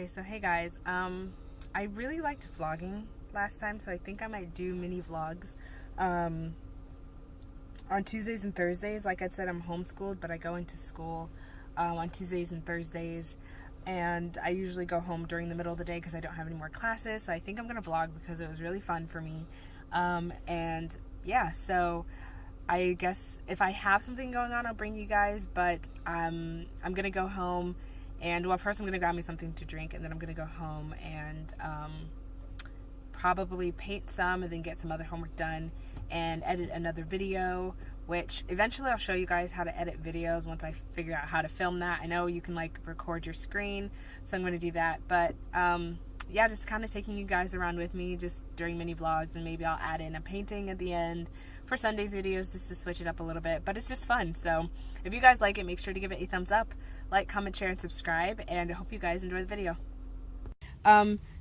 Okay, so hey guys, I really liked vlogging last time, so I think I might do mini vlogs on Tuesdays and Thursdays. Like I said, I'm homeschooled, but I go into school on Tuesdays and Thursdays, and I usually go home during the middle of the day because I don't have any more classes. So I think I'm gonna vlog because it was really fun for me, and yeah, so I guess if I have something going on, I'll bring you guys, but I'm gonna go home. And well, first I'm going to grab me something to drink, and then I'm going to go home and probably paint some and then get some other homework done and edit another video, which eventually I'll show you guys how to edit videos once I figure out how to film that. I know you can like record your screen, so I'm going to do that. But yeah, just kind of taking you guys around with me just during mini vlogs, and maybe I'll add in a painting at the end for Sunday's videos just to switch it up a little bit. But it's just fun. So if you guys like it, make sure to give it a thumbs up. Like, comment, share, and subscribe, and I hope you guys enjoy the video.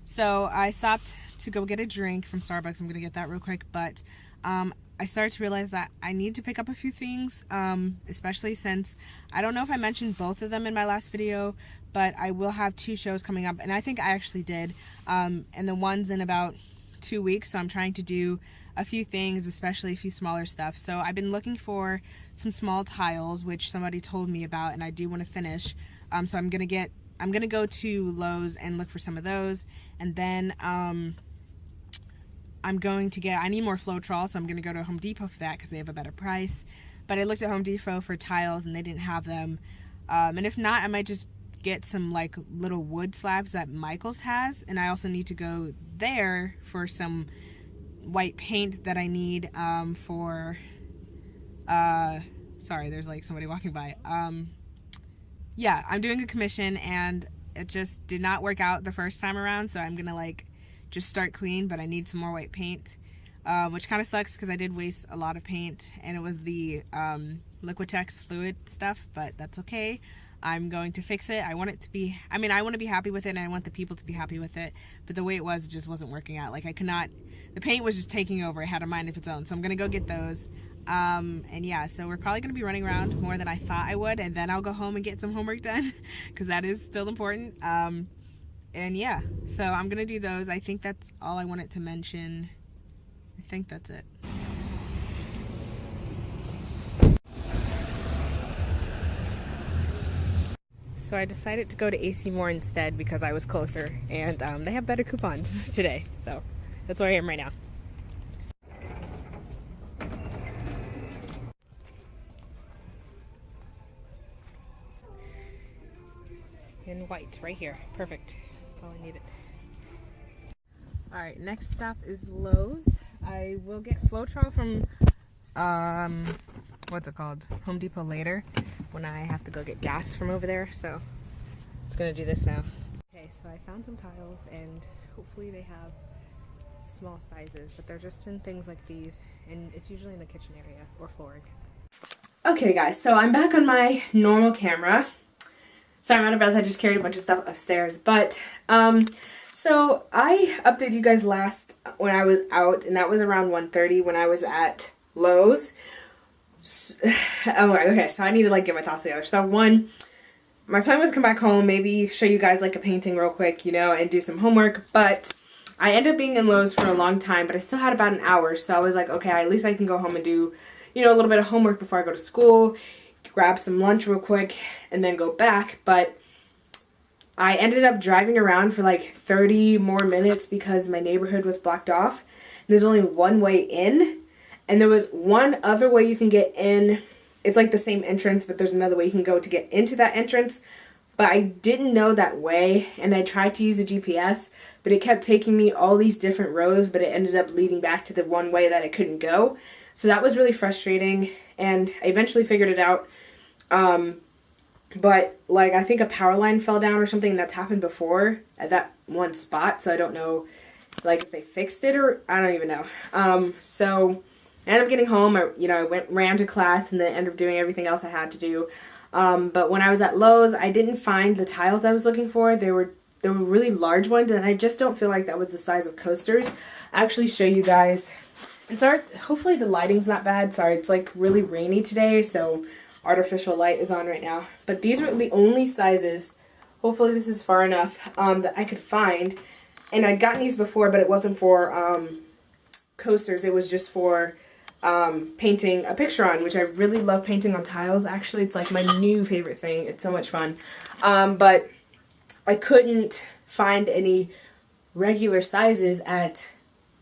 So I stopped to go get a drink from Starbucks. I'm gonna get that real quick, but I started to realize that I need to pick up a few things, especially since I don't know if I mentioned both of them in my last video, but I will have 2 shows coming up, and I think I actually did, and the one's in about 2 weeks, so I'm trying to do a few things, especially a few smaller stuff. So I've been looking for some small tiles, which somebody told me about, and I do want to finish. So I'm gonna go to Lowe's and look for some of those, and then I'm going to I need more Floetrol, so I'm gonna go to Home Depot for that because they have a better price. But I looked at Home Depot for tiles and they didn't have them. And if not, I might just get some like little wood slabs that Michael's has, and I also need to go there for some white paint that I need for sorry, there's like somebody walking by. Yeah, I'm doing a commission and it just did not work out the first time around, so I'm gonna like just start clean, but I need some more white paint, which kind of sucks because I did waste a lot of paint, and it was the Liquitex fluid stuff, but that's okay. I'm going to fix it. I want it to be, I mean, I want to be happy with it, and I want the people to be happy with it, but the way it was, it just wasn't working out. Like, I could not, the paint was just taking over. It had a mind of its own, so I'm gonna go get those. And yeah, so we're probably gonna be running around more than I thought I would, and then I'll go home and get some homework done because that is still important. And yeah, so I'm gonna do those. I think that's all I wanted to mention. I think that's it. So I decided to go to AC Moore instead because I was closer, and they have better coupons today, so that's where I am right now. In white, right here. Perfect. That's all I needed. Alright, next stop is Lowe's. I will get Floetrol from, what's it called? Home Depot later when I have to go get gas from over there. So, it's gonna do this now. Okay, so I found some tiles, and hopefully they have small sizes, but they're just in things like these, and it's usually in the kitchen area or flooring. Okay guys, so I'm back on my normal camera. Sorry, I'm out of breath. I just carried a bunch of stuff upstairs. But, so I updated you guys last when I was out, and that was around 1:30 when I was at Lowe's. Oh, okay, so I need to like get my thoughts together. So one, my plan was to come back home, maybe show you guys like a painting real quick, you know, and do some homework. But I ended up being in Lowe's for a long time, but I still had about an hour. So I was like, okay, at least I can go home and do, you know, a little bit of homework before I go to school. Grab some lunch real quick and then go back. But I ended up driving around for like 30 more minutes because my neighborhood was blocked off. There's only one way in, and there was one other way you can get in. It's like the same entrance, but there's another way you can go to get into that entrance. But I didn't know that way, and I tried to use the GPS, but it kept taking me all these different roads, but it ended up leading back to the one way that I couldn't go. So that was really frustrating, and I eventually figured it out. But like, I think a power line fell down or something. That's happened before at that one spot, so I don't know like if they fixed it, or I don't even know. So I ended up getting home. I ran to class and then ended up doing everything else I had to do. But when I was at Lowe's, I didn't find the tiles that I was looking for. They were really large ones, and I just don't feel like that was the size of coasters. I'll actually show you guys. And sorry, hopefully the lighting's not bad. Sorry, it's like really rainy today, so artificial light is on right now. But these are the only sizes hopefully this is far enough that I could find. And I'd gotten these before, but it wasn't for coasters. It was just for painting a picture on, which I really love painting on tiles. Actually, it's like my new favorite thing. It's so much fun. But I couldn't find any regular sizes at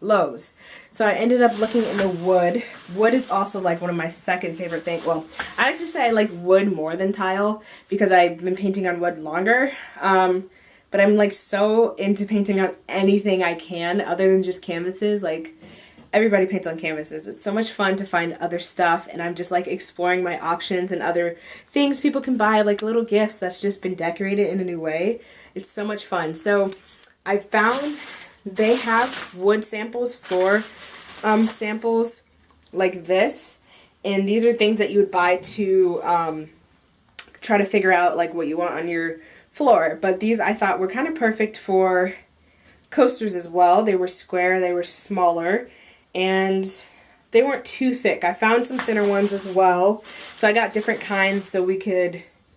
Lowe's. So I ended up looking in the wood. Wood is also like one of my second favorite things. Well, I have to say I like wood more than tile because I've been painting on wood longer. But I'm like so into painting on anything I can other than just canvases. Like, everybody paints on canvases. It's so much fun to find other stuff, and I'm just like exploring my options and other things people can buy, like little gifts that's just been decorated in a new way. It's so much fun. So I found they have wood samples for samples like this, and these are things that you would buy to try to figure out like what you want on your floor. But these I thought were kind of perfect for coasters as well. They were square, they were smaller, and they weren't too thick. I found some thinner ones as well, so I got different kinds so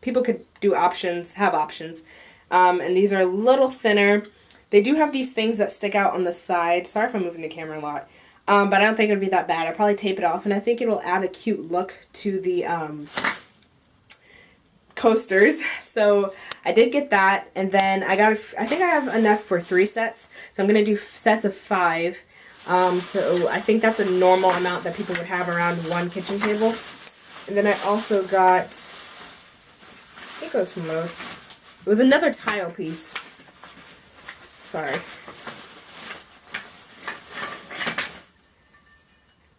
people could do options, have options. And these are a little thinner. They do have these things that stick out on the side. Sorry if I'm moving the camera a lot. But I don't think it would be that bad. I'll probably tape it off, and I think it will add a cute look to the coasters. So I did get that, and then I think I have enough for 3 sets. So I'm going to do sets of 5. So I think that's a normal amount that people would have around one kitchen table. And then I also got, I think it was from Lowe's. It was another tile piece. Sorry.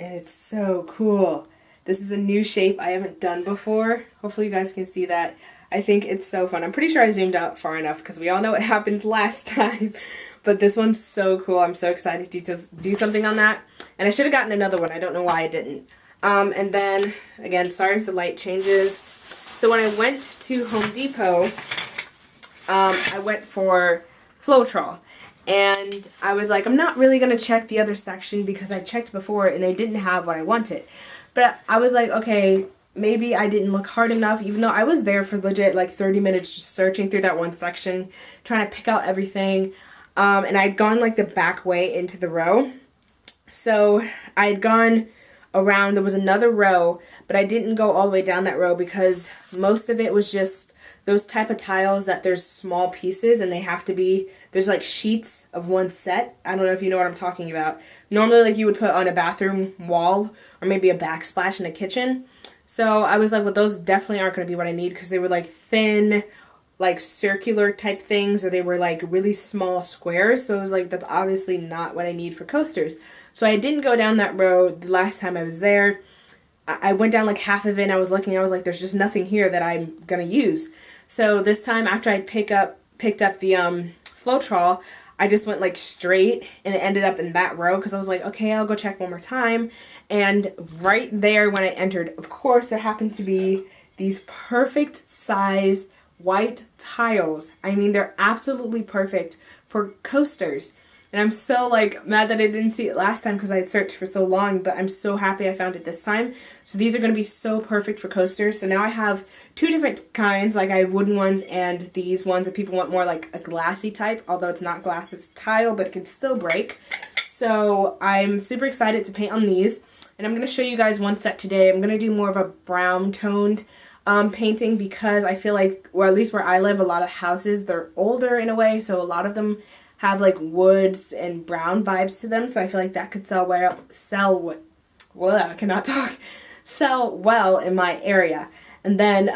And it's so cool. This is a new shape I haven't done before. Hopefully you guys can see that. I think it's so fun. I'm pretty sure I zoomed out far enough because we all know what happened last time. But this one's so cool. I'm so excited to do something on that. And I should have gotten another one. I don't know why I didn't. And then, again, sorry if the light changes. So when I went to Home Depot, I went for Floetrol. And I was like, I'm not really going to check the other section because I checked before and they didn't have what I wanted. But I was like, okay, maybe I didn't look hard enough, even though I was there for legit like 30 minutes just searching through that one section, trying to pick out everything. And I'd gone like the back way into the row. So I had gone around, there was another row, but I didn't go all the way down that row because most of it was just those type of tiles that there's small pieces and they have to be, there's like sheets of one set. I don't know if you know what I'm talking about. Normally like you would put on a bathroom wall or maybe a backsplash in a kitchen. So I was like, well, those definitely aren't going to be what I need because they were like thin, like circular type things, or they were like really small squares. So it was like, that's obviously not what I need for coasters. So I didn't go down that road the last time I was there. I went down like half of it and I was looking, I was like, there's just nothing here that I'm going to use. So this time after I picked up the Floetrol, I just went like straight and it ended up in that row because I was like, okay, I'll go check one more time. And right there when I entered, of course, there happened to be these perfect size white tiles. I mean, they're absolutely perfect for coasters. And I'm so like mad that I didn't see it last time because I had searched for so long, but I'm so happy I found it this time. So these are going to be so perfect for coasters. So now I have 2 different kinds, like I have wooden ones and these ones that people want more like a glassy type, although it's not glass, it's tile, but it can still break. So I'm super excited to paint on these. And I'm going to show you guys one set today. I'm going to do more of a brown toned painting because I feel like, or at least where I live, a lot of houses, they're older in a way, so a lot of them have like woods and brown vibes to them, so I feel like that could sell well in my area. And then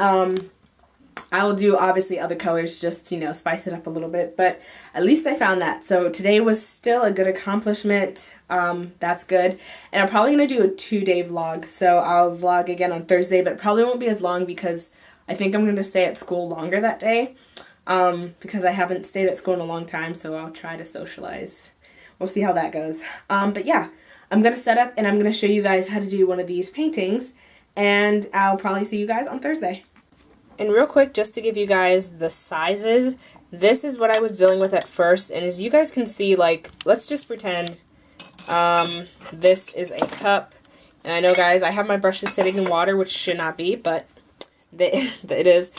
I will do obviously other colors just to, you know, spice it up a little bit, but at least I found that. So today was still a good accomplishment. That's good. And I'm probably going to do a 2-day vlog. So I'll vlog again on Thursday, but it probably won't be as long because I think I'm going to stay at school longer that day. Because I haven't stayed at school in a long time, so I'll try to socialize. We'll see how that goes. But yeah, I'm going to set up and I'm going to show you guys how to do one of these paintings, and I'll probably see you guys on Thursday. And real quick, just to give you guys the sizes, this is what I was dealing with at first, and as you guys can see, like, let's just pretend this is a cup, and I know, guys, I have my brushes sitting in water, which should not be, but it is.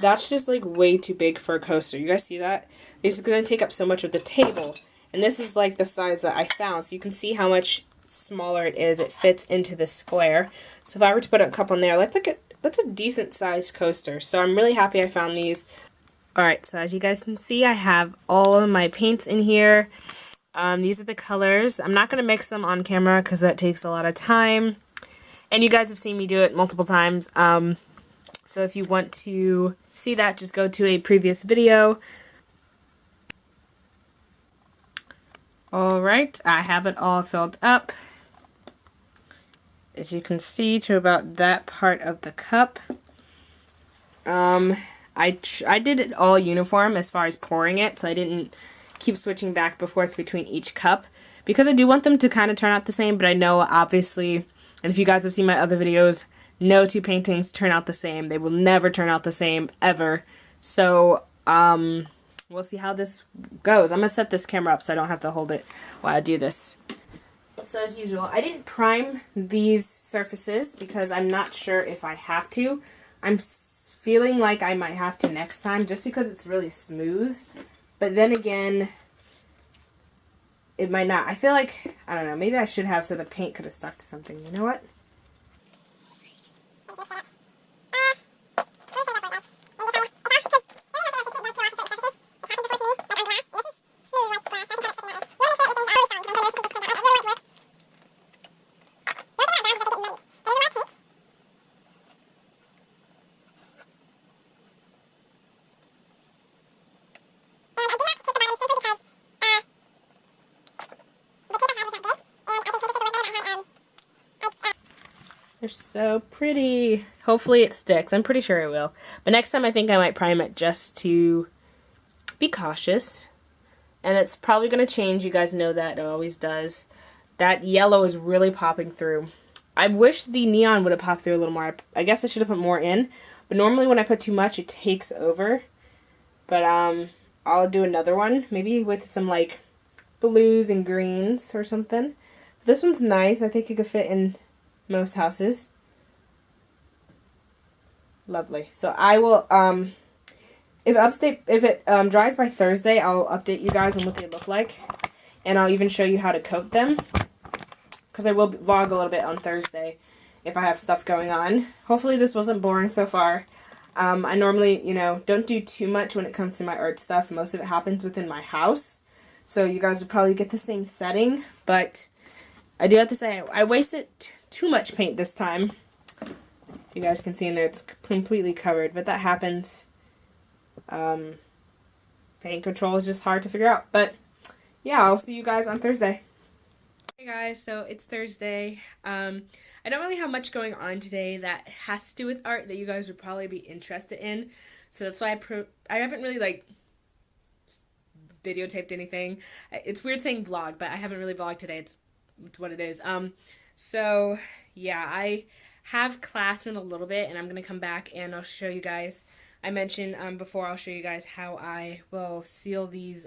That's just like way too big for a coaster. You guys see that? It's going to take up so much of the table. And this is like the size that I found. So you can see how much smaller it is. It fits into the square. So if I were to put a cup on there, that's a decent sized coaster. So I'm really happy I found these. Alright, so as you guys can see, I have all of my paints in here. These are the colors. I'm not going to mix them on camera because that takes a lot of time. And you guys have seen me do it multiple times. So if you want to see that, just go to a previous video. Alright, I have it all filled up. As you can see, to about that part of the cup. I did it all uniform as far as pouring it, so I didn't keep switching back and forth between each cup. Because I do want them to kind of turn out the same, but I know obviously, and if you guys have seen my other videos, no two paintings turn out the same. They will never turn out the same, ever. So, we'll see how this goes. I'm going to set this camera up so I don't have to hold it while I do this. So as usual, I didn't prime these surfaces because I'm not sure if I have to. I'm feeling like I might have to next time just because it's really smooth. But then again, it might not. I feel like, I don't know, maybe I should have so the paint could have stuck to something. You know what? They're so pretty. Hopefully it sticks. I'm pretty sure it will. But next time I think I might prime it just to be cautious. And it's probably going to change. You guys know that. It always does. That yellow is really popping through. I wish the neon would have popped through a little more. I guess I should have put more in. But normally when I put too much, it takes over. But I'll do another one. Maybe with some like blues and greens or something. This one's nice. I think it could fit in most houses. Lovely. So I will, if it dries by Thursday, I'll update you guys on what they look like. And I'll even show you how to coat them. Because I will vlog a little bit on Thursday if I have stuff going on. Hopefully this wasn't boring so far. I normally, don't do too much when it comes to my art stuff. Most of it happens within my house. So you guys would probably get the same setting. But I do have to say, I wasted too much paint this time. You guys can see in there it's completely covered, but that happens. Paint control is just hard to figure out, but yeah, I'll see you guys on Thursday. Hey guys, so it's Thursday. I don't really have much going on today that has to do with art that you guys would probably be interested in, so that's why I haven't really like videotaped anything. It's weird saying vlog, but I haven't really vlogged today. It's what it is. So yeah, I have class in a little bit and I'm gonna come back and I'll show you guys. I mentioned before, I'll show you guys how I will seal these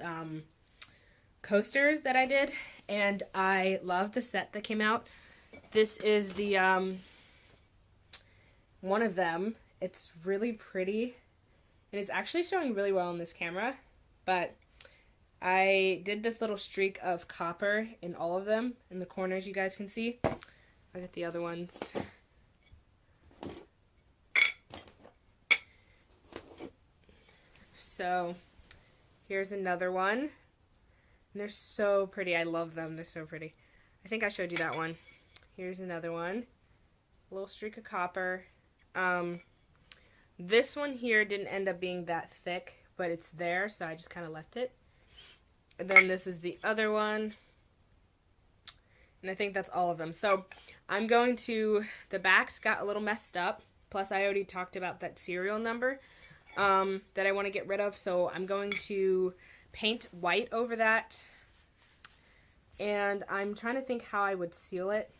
coasters that I did, and I love the set that came out. This is the one of them. It's really pretty and it's actually showing really well in this camera, but I did this little streak of copper in all of them, in the corners you guys can see. I got the other ones. So, here's another one. And they're so pretty. I love them. They're so pretty. I think I showed you that one. Here's another one. A little streak of copper. This one here didn't end up being that thick, but it's there, so I just kind of left it. And then this is the other one. And I think that's all of them. So I'm going to, the backs got a little messed up. Plus I already talked about that serial number that I want to get rid of. So I'm going to paint white over that. And I'm trying to think how I would seal it.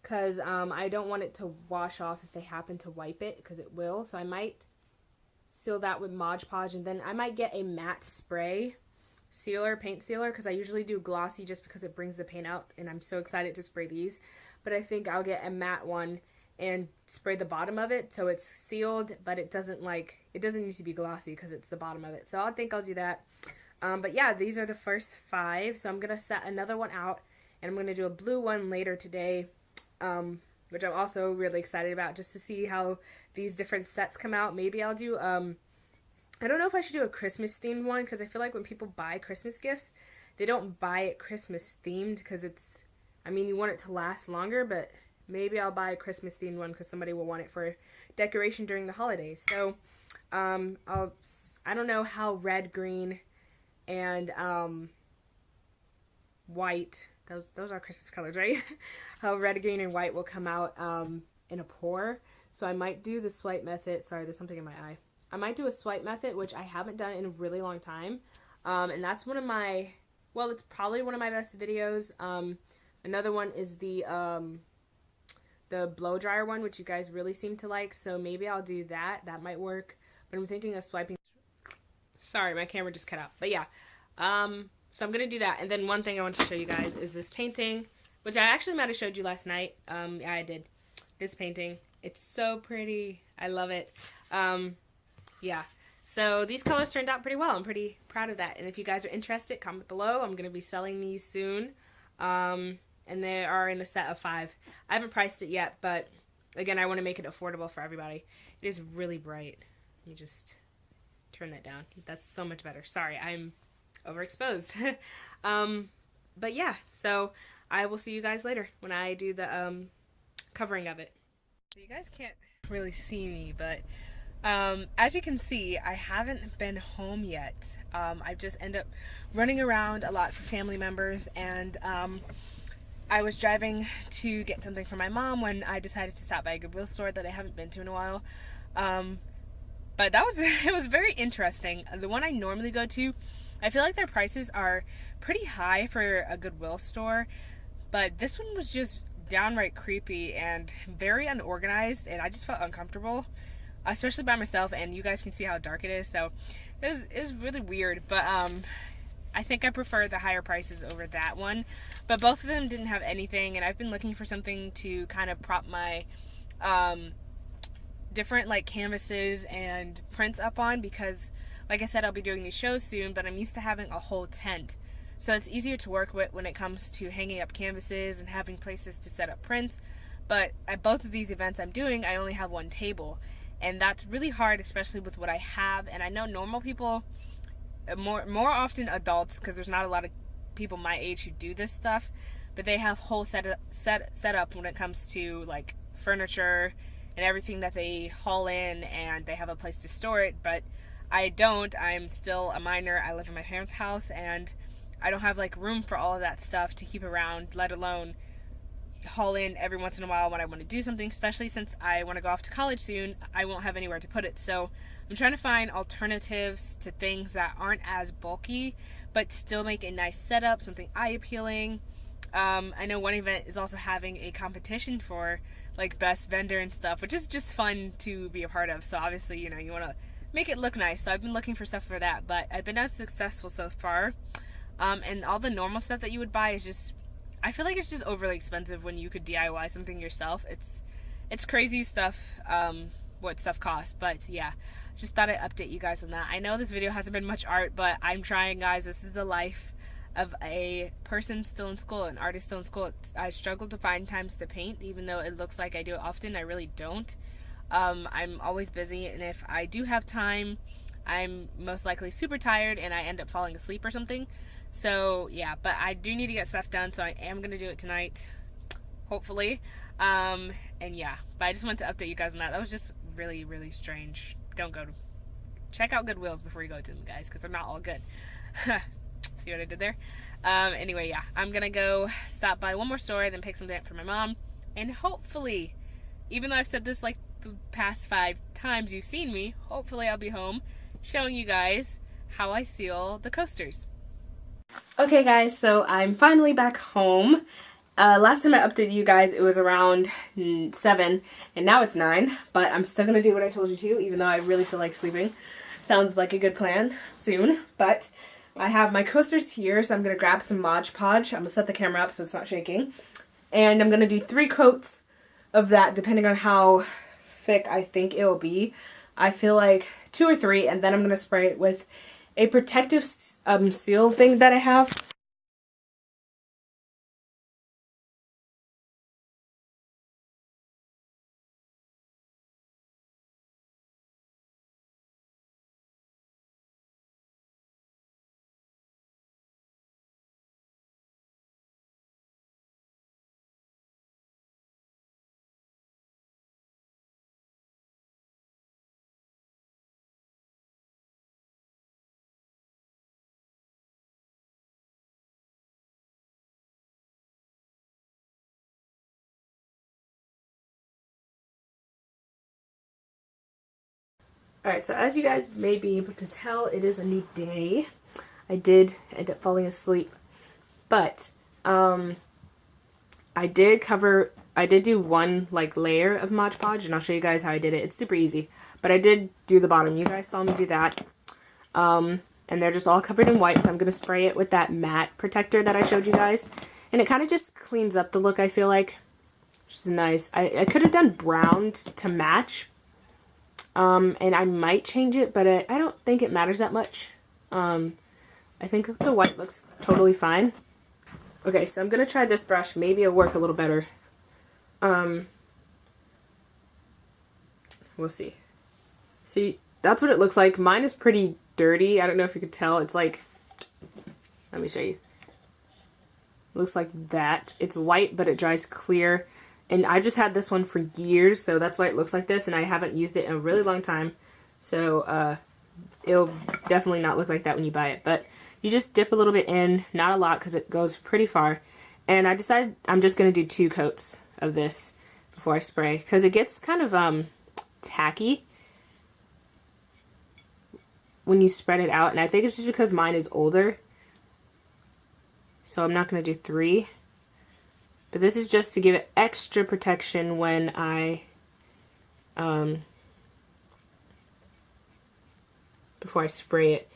Because I don't want it to wash off if they happen to wipe it, because it will. So I might seal that with Mod Podge, and then I might get a matte spray sealer, paint sealer, because I usually do glossy just because it brings the paint out, and I'm so excited to spray these. But I think I'll get a matte one and spray the bottom of it so it's sealed, but it doesn't need to be glossy because it's the bottom of it. So I think I'll do that. But yeah, these are the first 5. So I'm going to set another one out, and I'm going to do a blue one later today, which I'm also really excited about, just to see how these different sets come out. Maybe I'll do, I don't know if I should do a Christmas themed one, because I feel like when people buy Christmas gifts, they don't buy it Christmas themed because it's, I mean, you want it to last longer, but maybe I'll buy a Christmas themed one because somebody will want it for decoration during the holidays. So, I don't know how red, green, and white, those are Christmas colors, right? How red, green, and white will come out in a pour. So I might do the swipe method. Sorry, there's something in my eye. I might do a swipe method, which I haven't done in a really long time. And that's one of my, well, it's probably one of my best videos. Another one is the blow dryer one, which you guys really seem to like. So maybe I'll do that. That might work. But I'm thinking of swiping. Sorry, my camera just cut out. But yeah. So I'm going to do that. And then one thing I want to show you guys is this painting, which I actually might have showed you last night. Yeah, I did. This painting. It's so pretty. I love it. Yeah. So these colors turned out pretty well. I'm pretty proud of that. And if you guys are interested, comment below. I'm going to be selling these soon. And they are in a set of 5. I haven't priced it yet, but again, I want to make it affordable for everybody. It is really bright. Let me just turn that down. That's so much better. Sorry, I'm overexposed. But yeah, so I will see you guys later when I do the covering of it. So you guys can't really see me, but as you can see, I haven't been home yet. I just end up running around a lot for family members, and I was driving to get something for my mom when I decided to stop by a Goodwill store that I haven't been to in a while. But that was it was very interesting. The one I normally go to, I feel like their prices are pretty high for a Goodwill store, but this one was just downright creepy and very unorganized, and I just felt uncomfortable, especially by myself, and you guys can see how dark it is, so it was really weird. But I think I prefer the higher prices over that one, but both of them didn't have anything, and I've been looking for something to kind of prop my different like canvases and prints up on, because like I said, I'll be doing these shows soon, but I'm used to having a whole tent, so it's easier to work with when it comes to hanging up canvases and having places to set up prints. But at both of these events I'm doing, I only have one table, and that's really hard, especially with what I have. And I know normal people, more often adults, because there's not a lot of people my age who do this stuff, but they have whole set up when it comes to like furniture and everything that they haul in, and they have a place to store it. But I don't. I'm still a minor. I live in my parents' house, and I don't have like room for all of that stuff to keep around, let alone haul in every once in a while when I want to do something, especially since I want to go off to college soon. I won't have anywhere to put it. So I'm trying to find alternatives to things that aren't as bulky but still make a nice setup, something eye-appealing. I know one event is also having a competition for like best vendor and stuff, which is just fun to be a part of. So obviously, you know, you want to make it look nice. So I've been looking for stuff for that, but I've been unsuccessful so far. And all the normal stuff that you would buy is just, I feel like it's just overly expensive when you could DIY something yourself. It's crazy stuff, what stuff costs. But yeah, just thought I'd update you guys on that. I know this video hasn't been much art, but I'm trying, guys. This is the life of a person still in school, an artist still in school. I struggle to find times to paint, even though it looks like I do it often. I really don't. I'm always busy, and if I do have time, I'm most likely super tired and I end up falling asleep or something. So yeah, but I do need to get stuff done, so I am going to do it tonight, hopefully. And yeah, but I just wanted to update you guys on that. That was just really, really strange. Don't go to, check out Goodwills before you go to them, guys, because they're not all good. See what I did there? Anyway, yeah, I'm going to go stop by one more store, then pick something up for my mom, and hopefully, even though I've said this like the past 5 times you've seen me, hopefully I'll be home showing you guys how I seal the coasters. Okay guys, so I'm finally back home. Last time I updated you guys, it was around 7, and now it's 9, but I'm still gonna do what I told you to, even though I really feel like sleeping. Sounds like a good plan soon, but I have my coasters here, so I'm gonna grab some Mod Podge. I'm gonna set the camera up so it's not shaking, and I'm gonna do 3 coats of that, depending on how thick I think it will be. I feel like 2 or 3, and then I'm going to spray it with a protective seal thing that I have. Alright, so as you guys may be able to tell, it is a new day. I did end up falling asleep, but I did do one like layer of Mod Podge, and I'll show you guys how I did it. It's super easy, but I did do the bottom. You guys saw me do that. And they're just all covered in white, so I'm going to spray it with that matte protector that I showed you guys. And it kind of just cleans up the look, I feel like, which is nice. I could have done brown to match, and I might change it, but I don't think it matters that much. I think the white looks totally fine. Okay, so I'm going to try this brush. Maybe it'll work a little better. We'll see. See, that's what it looks like. Mine is pretty dirty. I don't know if you could tell. It's like, let me show you. It looks like that. It's white, but it dries clear. And I just had this one for years, so that's why it looks like this, and I haven't used it in a really long time. So, it'll definitely not look like that when you buy it. But you just dip a little bit in, not a lot because it goes pretty far. And I decided I'm just going to do 2 coats of this before I spray, because it gets kind of tacky when you spread it out. And I think it's just because mine is older. So I'm not going to do 3. But this is just to give it extra protection when I, before I spray it.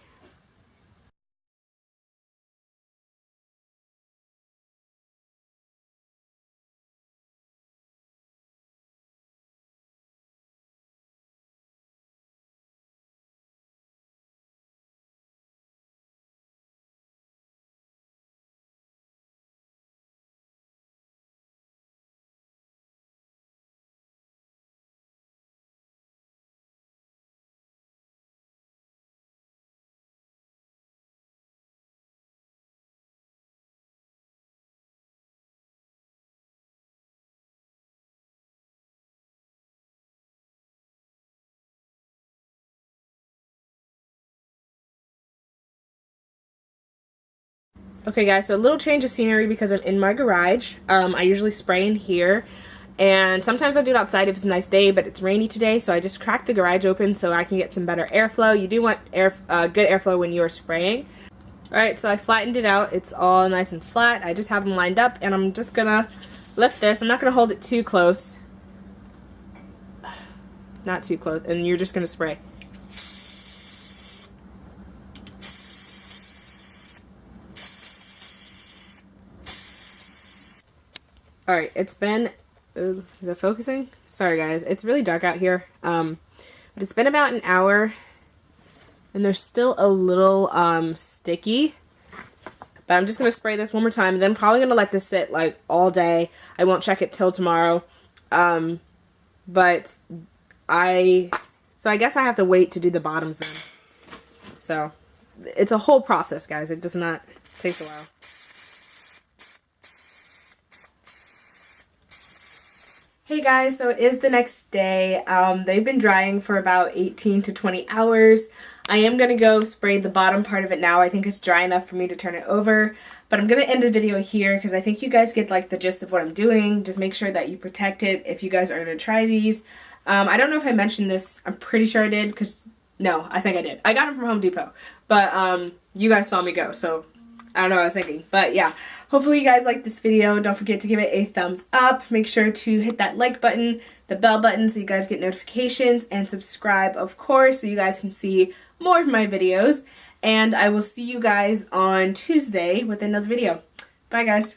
Okay guys, so a little change of scenery because I'm in my garage. I usually spray in here, and sometimes I do it outside if it's a nice day, but it's rainy today, so I just cracked the garage open so I can get some better airflow. You do want good airflow when you are spraying. Alright, so I flattened it out. It's all nice and flat. I just have them lined up, and I'm just gonna lift this. I'm not gonna hold it too close. Not too close, and you're just gonna spray. Alright, it's been, is it focusing? Sorry guys, it's really dark out here. But it's been about an hour, and they're still a little sticky. But I'm just going to spray this one more time, and then I'm probably going to let this sit like all day. I won't check it till tomorrow. So I guess I have to wait to do the bottoms then. So, it's a whole process, guys. It does not take a while. Hey guys, so it is the next day. They've been drying for about 18 to 20 hours. I am going to go spray the bottom part of it now. I think it's dry enough for me to turn it over. But I'm going to end the video here because I think you guys get like the gist of what I'm doing. Just make sure that you protect it if you guys are going to try these. I don't know if I mentioned this. I'm pretty sure I did because, no, I think I did. I got them from Home Depot. But you guys saw me go, so I don't know what I was thinking. But yeah, hopefully you guys liked this video. Don't forget to give it a thumbs up. Make sure to hit that like button, the bell button so you guys get notifications, and subscribe, of course, so you guys can see more of my videos. And I will see you guys on Tuesday with another video. Bye, guys.